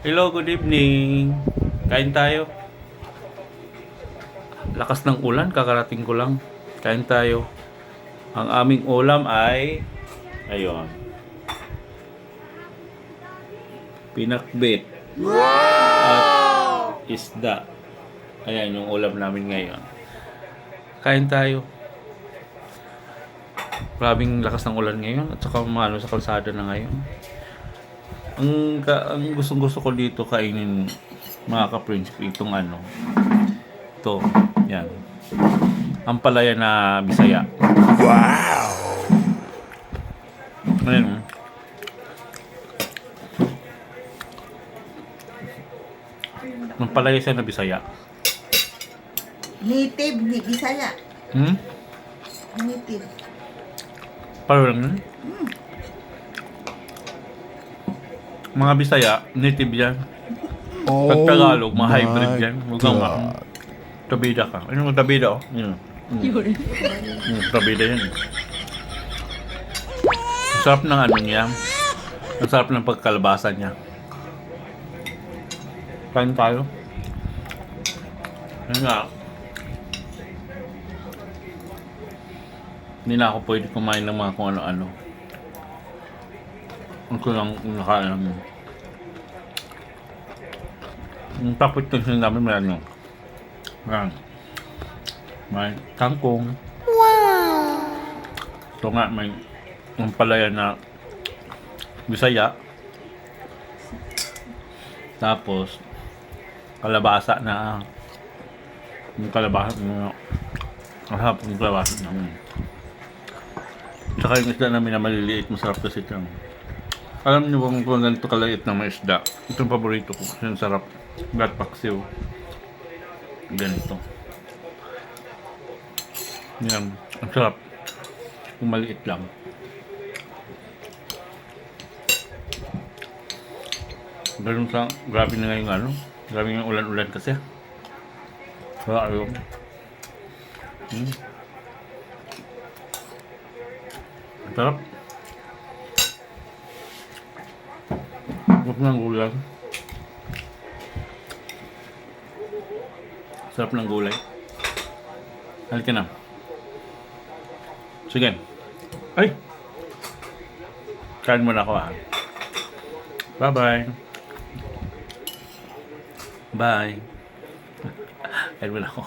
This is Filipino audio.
Hello, good evening. Kain tayo. Lakas ng ulan, kakarating ko lang. Kain tayo. Ang aming ulam ay ayun. Pinakbet at isda. Ayan yung ulam namin ngayon. Kain tayo. Grabing lakas ng ulan ngayon at saka maano sa kalsada na ngayon. Ang gustong-gusto ko dito kainin mga ka-prinsip itong ano. Ito, yan. Ampalaya na Bisaya. Wow! Ayan. Ampalaya siya na Bisaya. Native, di Bisaya. Native. Parang lang yun. Mga Bisaya, native yan. Pag Tagalog, mga hybrid yan. Huwag kang tabida ka. Ano yung tabida, oh? Yun. Tabida yan. Ang sarap ng ano niya. Ang sarap ng pagkalabasa niya. Kain tayo. Ayun nga. Hindi na ako pwede kumain ng mga kung ano-ano. Ang ko lang nakain. Yung tapos tension namin may ano. May kangkong. Wow! Ito nga may ampalaya na Bisaya. Tapos kalabasa na yung kalabasa na ang harap yung kalabasa namin. Saka yung isda namin na maliliit, masarap kasi ito. Alam niyo kung ganito kalait na may isda. Ito yung paborito ko kasi ang sarap. Gat paksiw. Ganito. Yan. Ang sarap. Kung maliit lang. Ganun sa, grabe na ngayon ano. Grabe yung ulan-ulan kasi. Kaya ayaw. Ang sarap. Sarap ng gulay. Sarap ng gulay. Halika na. Sige. Ay! Kain mo na ako ha. Bye-bye. Bye. Kain mo na ako.